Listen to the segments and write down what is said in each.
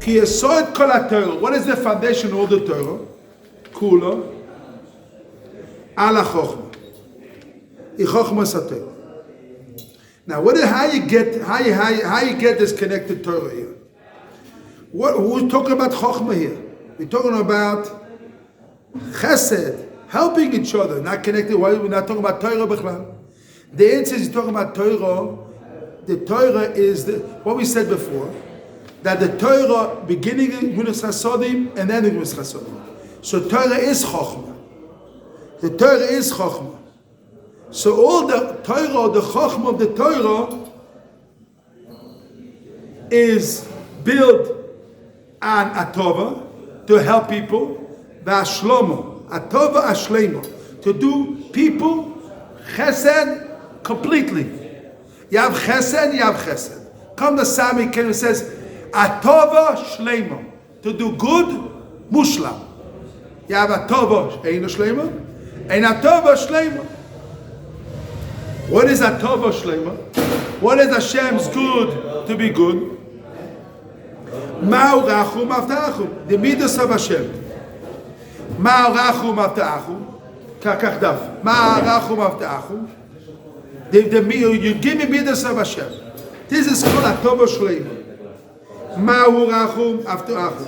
Ki yesod kol haTorah. What is the foundation of all the Torah? Kula. Ala chokhmah. Chokhmah haTorah. Now, how you get this connected Torah here? We're talking about chokhmah here. We're talking about chesed, helping each other, not connected. Why we're not talking about Torah b'chlal? The answer is you're talking about Torah. The Torah is what we said before, that the Torah beginning in Gemilas Chasodim and then in Gemilas Chasodim. So Torah is chokhmah. The Torah is chokhmah. So all the Torah, the chokhmah of the Torah, is built on atova to help people, Shlomo, atova ashlema, to do people chesed completely. You have chesed, you have chesed. Come the Sami Ken says, atova shlema, to do good, mushlam. You have atova eina shlema, and atova shlema. What is atova shlema? What is Hashem's good to be good? Ma'u rachum avta'achum. The midas of Hashem. Ma'u rachum avta'achum. Kakach daf. Ma'u rachum avta'achum. You give me midas of Hashem. This is called atova shlema. Ma'u rachum avta'achum.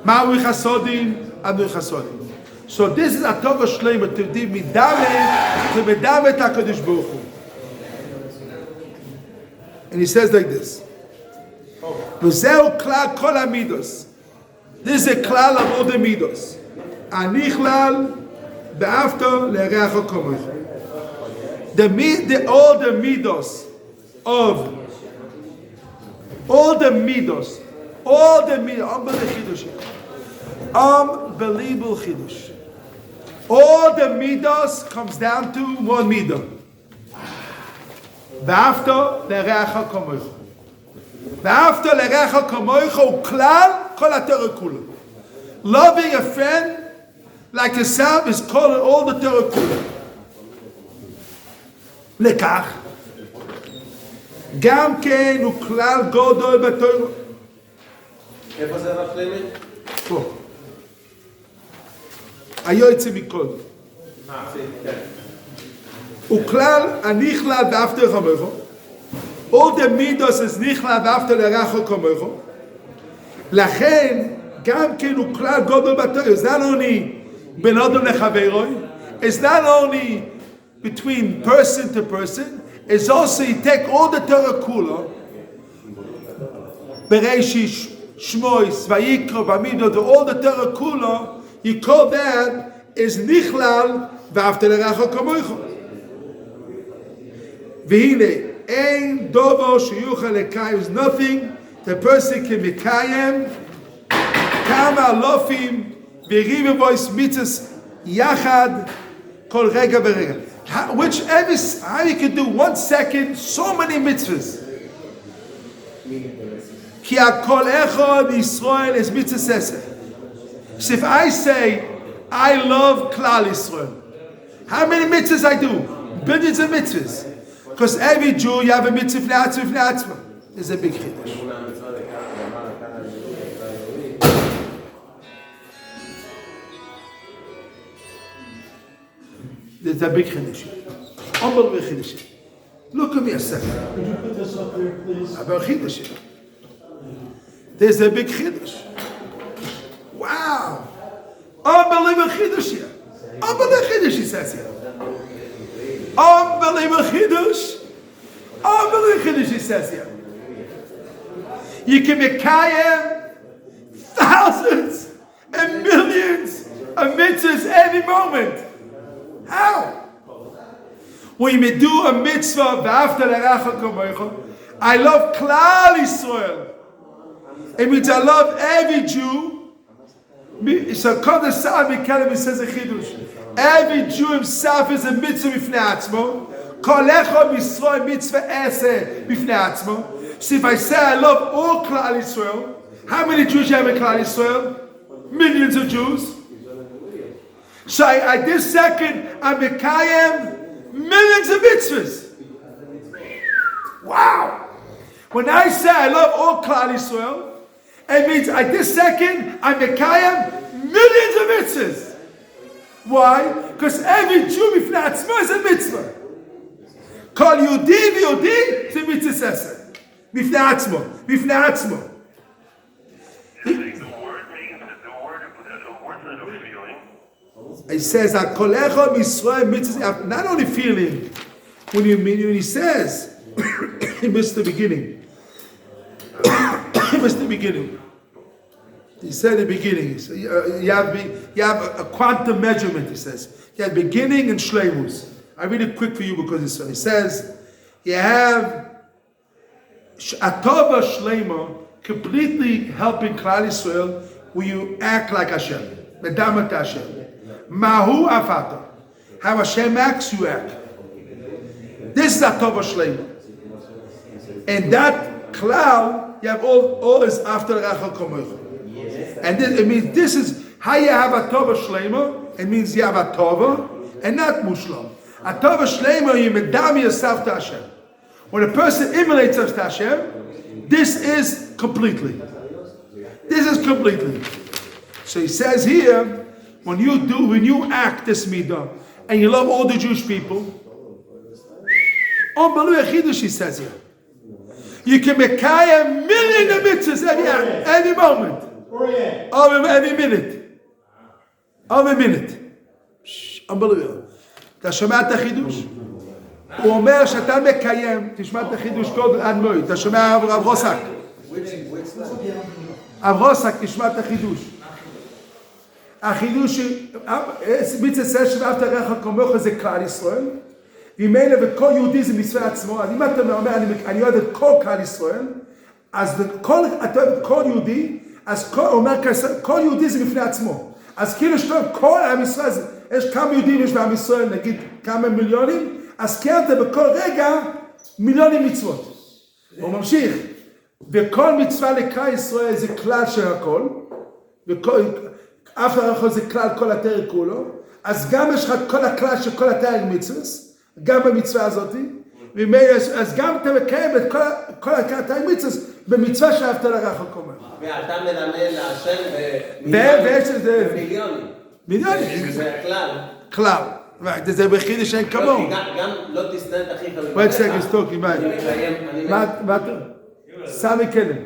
Ma'u chasodim adu chasodim. So this is atova shlema to be medavet HaKadosh Baruch Hu. And he says like this. V'zeu klal kol hamidos. This is a klal of all the midos. Anichlal be'afto le'reacho kamocha. All the midos, unbelievable chidush. All the midos comes down to one midah. Be'afto le'reacho kamocha. Be'afto le'reacho kamocha u'klal kol haTorah kula. Loving a friend like yourself is called all the Torah kula. Lekach. Gam ken u'klal godol b'Torah. איפה זה הרב שלמי? פה. היועצה מכל. וכלל הנכלל ואהבת כמוך. All the midos is נכלל ואהבת לרעך כמוך. לכן גם כן הוא כלל גודל בתורה. It's not only בין אדם לחברו. It's not only between person to person. It's also you take all the Torah kula. Bereishish, Shmois, Vayikra, Bamidot, all the Torah kula. You call that is nichlal v'afta l'reacha kamocha. V'hine ein dovo sheyuchal lekayim is nothing the person can mekayem kama lofim v'rive voice mitzvahs yachad kol rega v'rega. How you can do 1 second so many mitzvahs. Ki hakol echad Yisrael is mitzvah seseh. So if I say, I love Klal Yisrael, how many mitzvahs I do? Billions of mitzvahs. Because every Jew, you have a mitzvah f'nei. There's a big chiddush. There's a big chiddush. Unbelievable chiddush. Look at me a second. Could you put this up there, please? About chiddush. There's a big chiddush. Wow! Unbelievable chiddush here. Unbelievable chiddush, he says here. Unbelievable chiddush. Unbelievable chiddush, he says here. You can mekayem thousands and millions of mitzvahs every moment. How? When you do a mitzvah, v'afta l'reacha kamocha, I love Klal Yisrael. It means I love every Jew. So come the Sa'ad Mikalim, he says a chidush. Every Jew himself is a mitzvah b'fnei atzmo. Kol echad Yisrael mitzvah eseh b'fnei atzmo. So if I say I love all Klal Yisrael, how many Jews you have in Klal Yisrael? Millions of Jews. So at this second, I'm mekayem millions of mitzvahs. Wow! When I say I love all Klal Yisrael, It means at this second, I'm Mekayem millions of mitzvahs. Why? Because every Jew b'fnei atzmo is a mitzvah. Kol Yehudi v'Yehudi is a mitzvah seser. B'fnei atzmo. It says that kolecha Yisrael mitzvah. Not only feeling when he says he missed the beginning. He missed the beginning. He said the beginning. So you have a quantum measurement. He says you have beginning and shleimus. I read it quick for you because it's so. He says you have atova shleima, completely helping Klal Yisrael, where you act like Hashem, medamat Hashem. Mahu afata, how Hashem acts, you act. This is atova shleima, and that klal you have all is after rachel komocha. And this, it means this is how you have a tova shleima. It means you have a tova and not mushlam. A tova shleima, you medam yourself to Hashem. When a person emulates us to Hashem, this is completely. So he says here, when you act this midah and you love all the Jewish people, unbelievable chidush, he says here. You can make a million of mitzvahs every moment. Every minute. Unbelievable. אתה שומע את החידוש? הוא אומר שאתה מקיים, תשמע את החידוש קודם עד מועד. אתה שומע אב רוסק? אב רוסק, תשמע את החידוש. החידוש, מצווה סשב ואהבת לרעך כמוך זה כלל ישראל. ומילא וכל יהודי זה מצווה עצמו. אז אם אתה אומר, אני אוהב את כל כלל ישראל, אז אתה אוהב את כל יהודי, אז הוא אומר, כל יהודי זה בפני עצמו. אז כאילו שאתה אוהב כל עם ישראל, יש כמה יהודים יש בעם ישראל, נגיד כמה מיליונים, אז קיימת בכל רגע מיליונים מצוות. הוא ממשיך, וכל מצווה לכלל ישראל זה כלל של הכל, אף אחד זה כלל כל התרג כולו, אז גם יש לך כל הכלל של כל התרג מצוות, גם במצווה הזאת, אז גם אתה מקיים את כל התרג מצוות, במצווה שאהבת לרעך כמוך. ואתה מדמה להשם מיליונים. זה הכלל. כלל. זה בחידוש שאין כמוהו. גם לא תשנא את אחיך ולבבך. Wait a second, it's talking, מה? סמי קדם.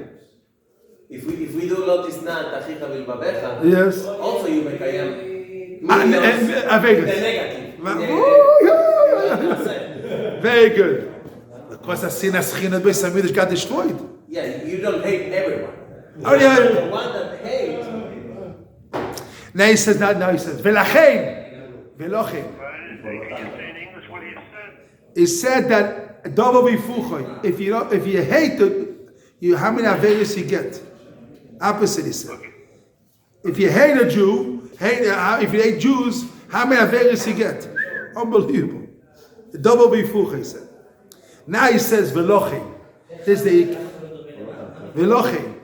If we do לא תשנא את אחיך ולבבך, yes. also you מקיים the negative. Very good. Because the sin has chinad by Samidish got destroyed. Yeah, you don't hate everyone. Oh, yeah. The one that hates. Now he says that. Now he says, "V'lachein, v'lochein." He said that double bifuchoy. If you hate it, how many averis you get? Opposite, he said. If you hate a Jew, if you hate Jews, how many averis you get? Unbelievable. Double bifuchoy, he said. Now he says v'lochein. This is the ik. V'lochein.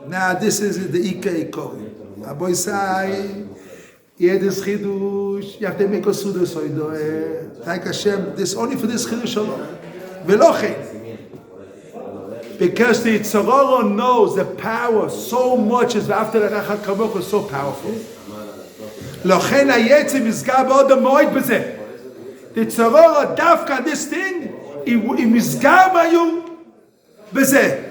Now this is the ik kohen. Aboy say, Yedis chidush. You have to make a suda soido. Thank Hashem. This only for this chidush alone. V'lochein. Because the Tzororo knows the power so much as after the Rachel Kamoch is so powerful. Lochein hayetzim izgar ba'od ha'moed b'zeh. The Tzororo dafka this thing. Imizgar bayu b'zeh.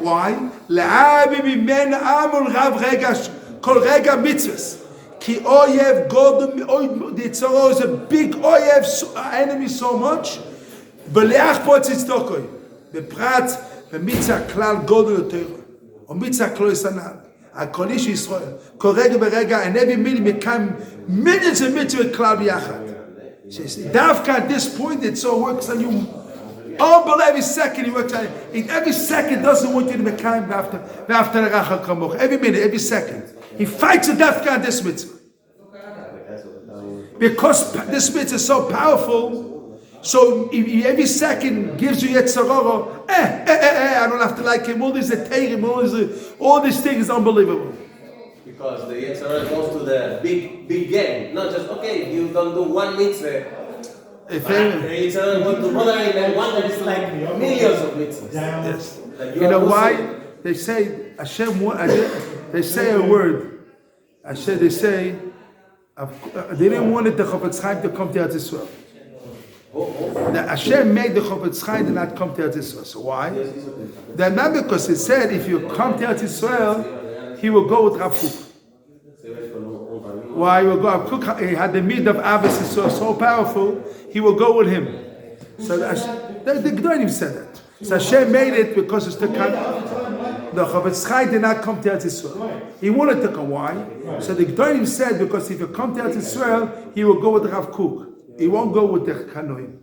Why? La'abi mimen amul rav rega kol rega mitzvahs. Ki oyev god the Tzororo is a big oyev enemy so much. B'leach potz itztokoi. B'prat b'mitzah klal godol yoter. O mitzah klo yisanal. Akolish Yisrael. Kol rega b'rega and every minute become millions of mitzvahs klal b'yachad. Davka at this point it so works on you. Oh, but every second he works on you. In every second doesn't want you to make time after the Rachel Kamoch. Every minute, every second. He fights the Davka at this mitzvah. Because this mitzvah is so powerful, so every second gives you Yetzirah. I don't have to like him. All these Teirim, all these things is unbelievable. Because the Yetzirah goes to the big game. Not just, okay, you don't do one mitzvah. The Yetzirah goes to bother him and one that is like millions of mitzvahs. Yes. You know why? they say Hashem. They say a word. Hashem. They say they didn't want the Chofetz Chaim to come to Eretz Yisrael. That Hashem made the Chofetz Chaim to not come to Eretz Yisrael. So why? Then not because it said if you come to Eretz Yisrael, he will go with Rav Kook. Why he will go? Rav Kook, he had the midah of Abbas Yisrael so powerful. He will go with him. So the Goldstein said that. So Hashem made it because it's the kind. The Chofetz Chaim did not come to Eretz Yisrael. He wanted to come. Why? So the Goldstein said because if you come to Eretz Yisrael, he will go with Rav Kook. He won't go with the Kanoim.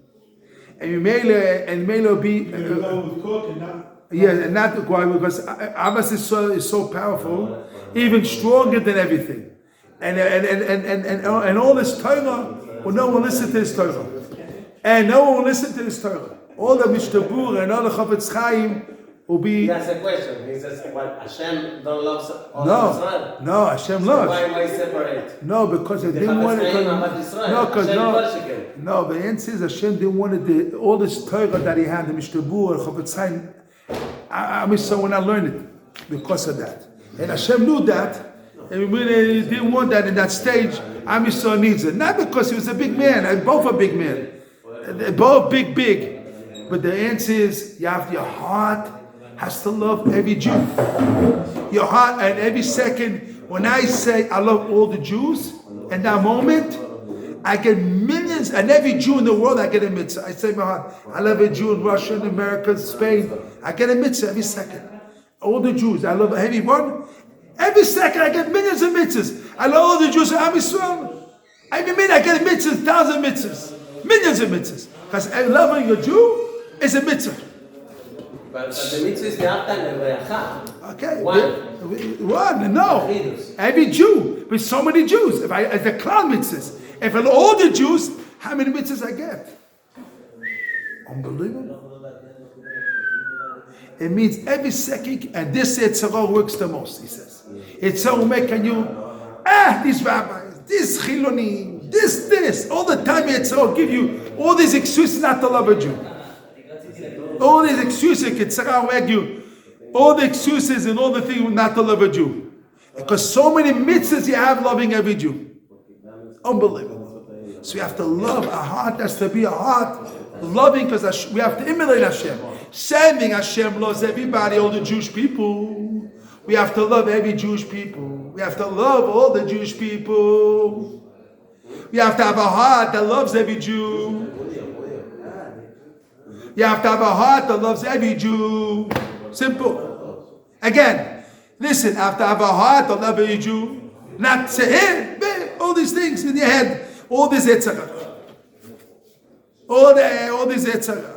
And you may be. Go with Cook and not. Yeah, and not why because Abbas is so powerful, even stronger than everything, and all this Torah. Well, no one will listen to his Torah, and no one will listen to his Torah. All the Mishtabur and all the Chofetz Chaim will be. That's a question. He says, "What Hashem don't love all Israel?" No, Hashem loves. Why separate? No, because they didn't want it. No, the answer is Hashem didn't want all this Torah that he had, the Mishtabur and Chofetz Chaim. So when I learned it, because of that, and Hashem knew that, and when he didn't want that in that stage, Am Yisrael needs it. Not because he was a big man, both are big men, they're both big. But the answer is, your heart has to love every Jew. Your heart, and every second, when I say I love all the Jews, in that moment, I get millions, and every Jew in the world, I get a mitzvah. I say my heart, I love a Jew in Russia, in America, Spain. I get a mitzvah every second. All the Jews, I love everyone. Every second, I get millions of mitzvahs. I love all the Jews in Am Yisrael. Every minute, I get a mitzvah, 1,000 mitzvahs. Millions of mitzvahs. Because loving a Jew is a mitzvah. But the mitzvah is the after. Okay. One, no. Every Jew, with so many Jews. As the clown mitzvahs. If all the Jews, how many mitzvahs I get? Unbelievable. It means every second, and this Yetzirah works the most, he says. Yetzirah will make you, these rabbis, this Chiloni, this, all the time Yetzirah will give you all these excuses not to love a Jew. All these excuses, Yetzirah will make you, all the excuses and all the things not to love a Jew. Because so many mitzvahs you have loving every Jew. Unbelievable. So we have to love. Our heart has to be a heart loving because we have to emulate Hashem. Saving Hashem loves everybody, all the Jewish people. We have to love every Jewish people. We have to love all the Jewish people. We have to have a heart that loves every Jew. You have to have a heart that loves every Jew. Simple. Again, listen, you have to have a heart that loves every Jew. Not say, hey, all these things in your head, all this Yetzirah. All this Yetzirah.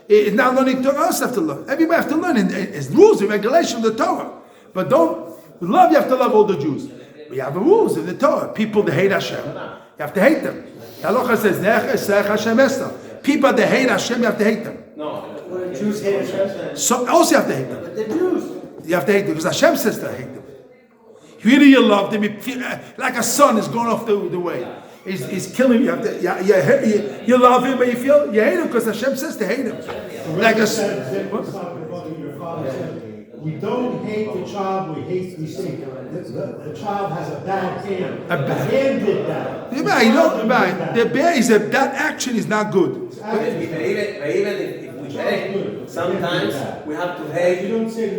It's not learning Torah, also have to learn. Everybody have to learn. It's rules and regulations of the Torah. But you have to love all the Jews. We have the rules in the Torah. People that hate Hashem, you have to hate them. The halacha says, people that hate Hashem, you have to hate them. No. Jews hate Hashem. So also you have to hate them. But they're Jews. You have to hate them because Hashem says to hate them. Really, you love them. You feel like a son is going off the way. He's killing you. You love him, but you hate him because Hashem says to hate him. Like a son. We don't hate the child, we say the child has a bad hand. The hand did that. That action is not good. Even if we hate, sometimes we have to hate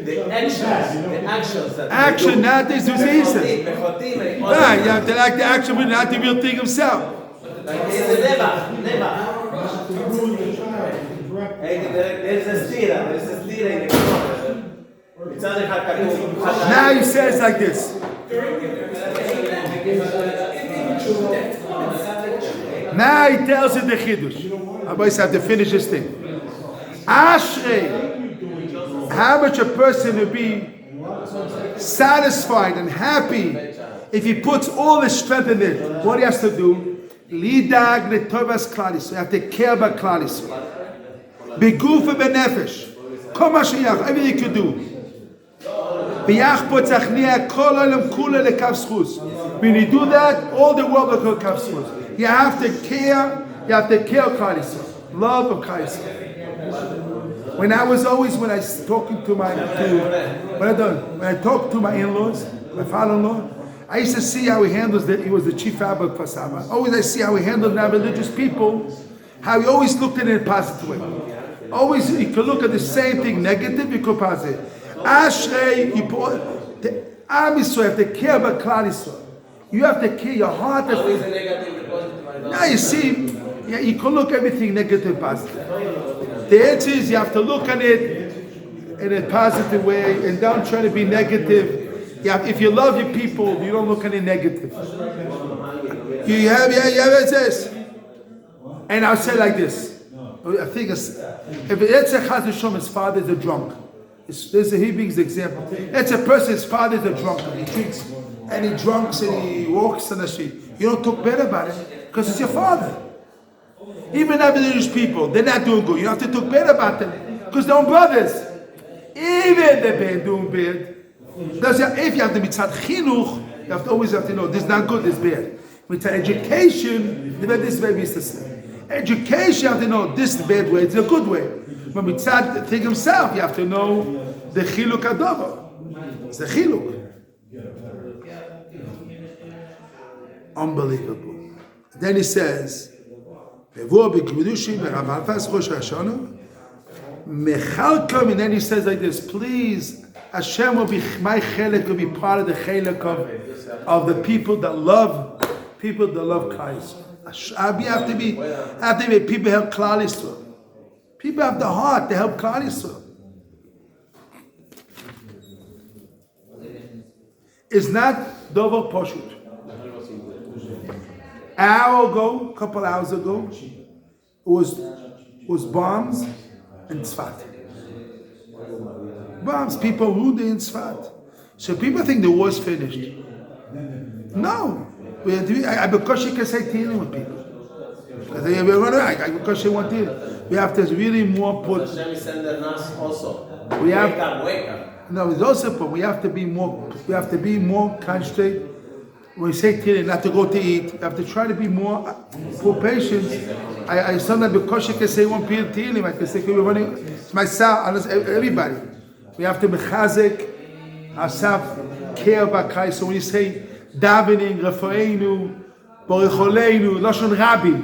the actions that action, not this disease. Right, you have to like the action, but not the real thing himself. There's a stira in the corner. Now he says like this. Now he tells you the chidush. I always have to finish this thing. Ashrei, how much a person will be satisfied and happy if he puts all his strength in it. What he has to do? Lidag letovas klal Yisrael. You have to care about klal Yisrael. Beguf benefesh. Kol ma sheyach. Everything you can do. When you do that, all the world will go kav zchus. You have to care. You have to care of klal Yisrael. Love of klal Yisrael. When I talking to my when I talk to my in-laws, my father-in-law, I used to see how he handles he was the chief rabbi of Pasama. Always I see how he handled non-religious people, how he always looked at it in a positive way. Always you could look at the same thing negative, you could positive. Ashrei, the Am Yisrael, have to care about Klal Yisrael. You have to care your heart. Always a negative, positive. Now you see, you can look everything negative, positive. The answer is you have to look at it in a positive way and don't try to be negative. If you love your people, you don't look at it negative. You have this. And I'll say like this. I think if it's a Chaz V'Shalom, his father is a drunk. There's a Hebrews example. It's a person, his father is a drunk. He drinks and he drunks and he walks on the street. You don't talk bad about it because it's your father. Even non-religious people, they're not doing good. You don't have to talk bad about them because they're own brothers. Even they're doing bad. If you have to mitzad chinuch, you have to always have to know this is not good, this is bad. Mitzad education, this way is the same. Education, you have to know this is the bad way, it's a good way. But mitzad thing himself, you have to know the chiluk adova. It's the chiluk. Unbelievable. Then he says, and then he says like this, please, Hashem will be, my chelik will be part of the chelik of the people that love Christ. Have to be people help Klal Yisrael. People have the heart to help Klal Yisrael. It's not dover poshut. A couple hours ago, it was bombs in Tzfat. Bombs, people wounded in Tzfat. So people think the war's finished. No. Because she can say Tehillim with people. Because she want Tehillim. We have to really more put. We have. Wake up. No, it's also put. We have to be more concentrated. When we say Tehillim, not to go to eat, you have to try to be more patience. I sometimes because she can say one Tehillim, I can say it's myself, everybody. We have to mechazek ourselves, care about Christ. So when you say davening, refoeinu, boricholeinu, lashon rabbi,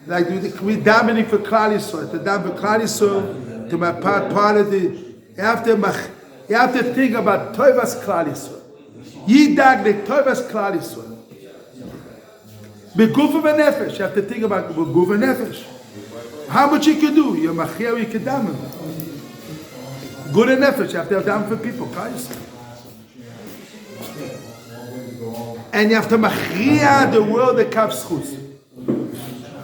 like we davening for Klal Yisrael, to daven for Klal Yisrael, to my part of the. You have to think about Tovas Klal Yisrael. Yidag le Tovas Klal Yisrael. Beguf v'nefesh. You have to think about beguf v'nefesh. How much you can do? You're machir, you can daven. Good and nefesh. You have to have daven for people. Guys. And you have to machir the world that comes schus.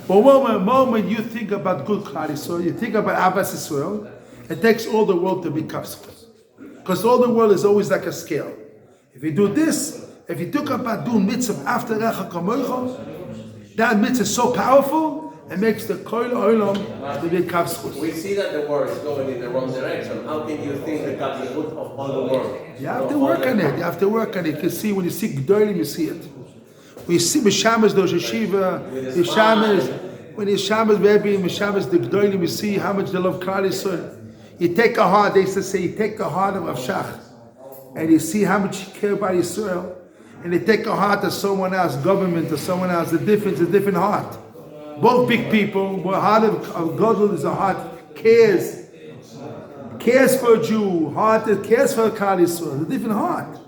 But one moment you think about good Klal Yisrael, you think about Abbas Yisrael, it takes all the world to be kafschus. Because all the world is always like a scale. If you do this, if you talk about doing mitzvah after Recha Kamoicha, that mitzvah is so powerful, it makes the Koil Olam to be kafschus. We see that the world is going in the wrong direction. How can you think the kafschus of all the world? You have to work on it. You have to work on it. You can see when you see Gdolim, you see it. We see Mishamas, those Yeshiva, when Yeshamas, Rabbi, Mishamas, the Gdolim, you see how much they love Klal Yisrael. You take a heart, they used to say, you take the heart of Shach, and you see how much you care about Yisrael, and you take a heart of someone else, government, or someone else, the difference, a different heart. Both big people, but heart of Godel is a heart, cares for a Jew, heart that cares for Klal Yisrael, a different heart.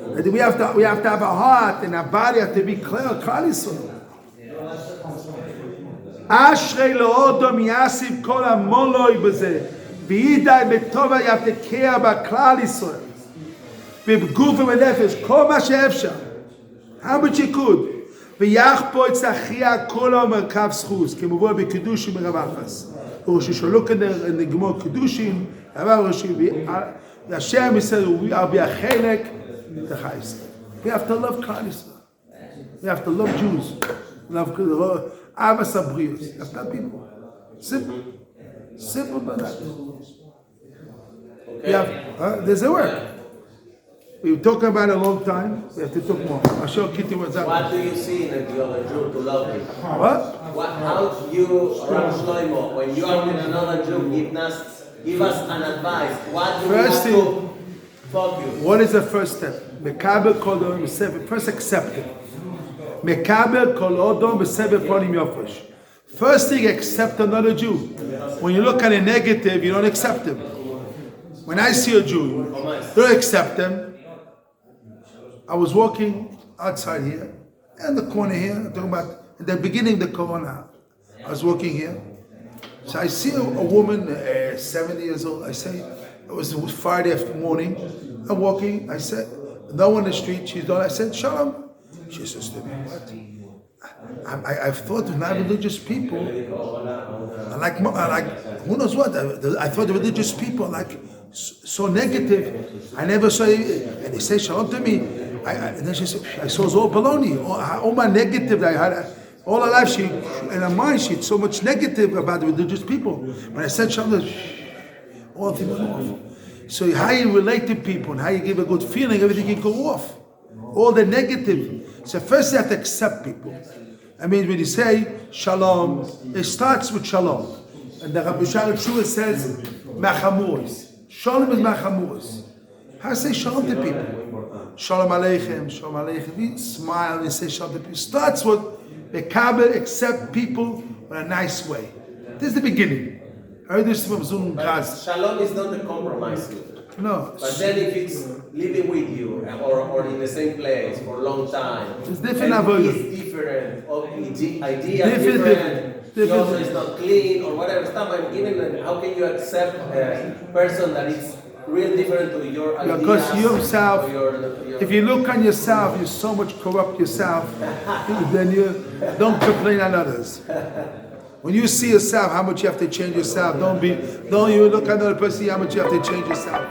And we have to have a heart, and our body have to be clear, Klal Yisrael. Ashrei lo'odom yasiv kol hamoloi b'zeh. B'yidai b'tova, you have to care about Klal Yisrael. B'guf v'nefesh, kol ma she'efshar. How much you could. V'yachpo etzachia kol ha'merkav schus. K'muvor b'kedushin b'ravachas. Rosh Hashanah, look in the Gemara Kedushin. Hashem said, I'll be a chelek to Chayis. We have to love Klal Yisrael. We have to love Jews. Love Avas Abrius. That's not people. Simple but that. Okay. There's a work. We were talking about it a long time. We have to talk more. I'll show Kitty what's up. What do you see in the other Jew to love him? What? How do you, Rabbi Shlomo, when you are with another Jew, give us an advice? What do First we have to focus? What is the first step? Mekabel kol odom b'sever. First, accept it. Mekabel kol odom b'sever ponim yofosh. First thing, accept another Jew. When you look at a negative, you don't accept him. When I see a Jew, don't accept them. I was walking outside here, in the corner here, I'm talking about in the beginning of the corona. I was walking here. So I see a woman, 70 years old. I say, it was Friday morning. I'm walking. I said, no one in the street. She's done. I said, Shalom. She says to me, what? I've thought of non-religious people. I like, who knows what? I thought the religious people like so negative. I never saw it. And they say Shalom to me. And then she said, I saw it's all baloney. All my negative that I had, all her life, in her mind, she had so much negative about the religious people. When I said Shalom, all things went off. So how you relate to people and how you give a good feeling, everything can go off. All the negative. So first you have to accept people. I mean, when you say Shalom, it starts with Shalom. And the Rabbi Yeshua says, Machamuris. Shalom is Machamuris. How to say Shalom to people? Shalom Aleichem, Shalom Aleichem. We smile and say Shalom to people. Starts with Mekabel, accept people in a nice way. This is the beginning. I heard this from Zoom class. Shalom is not a compromise. No. But then if it's living with you or in the same place for a long time, it's different. It's different. Or idea different. The also is not clean or whatever stuff. I'm giving. How can you accept a person that is real different to your ideas? Because yourself, if you look on yourself, you so much corrupt yourself, then you don't complain on others. When you see yourself, how much you have to change yourself, don't you look at another person, see how much you have to change yourself.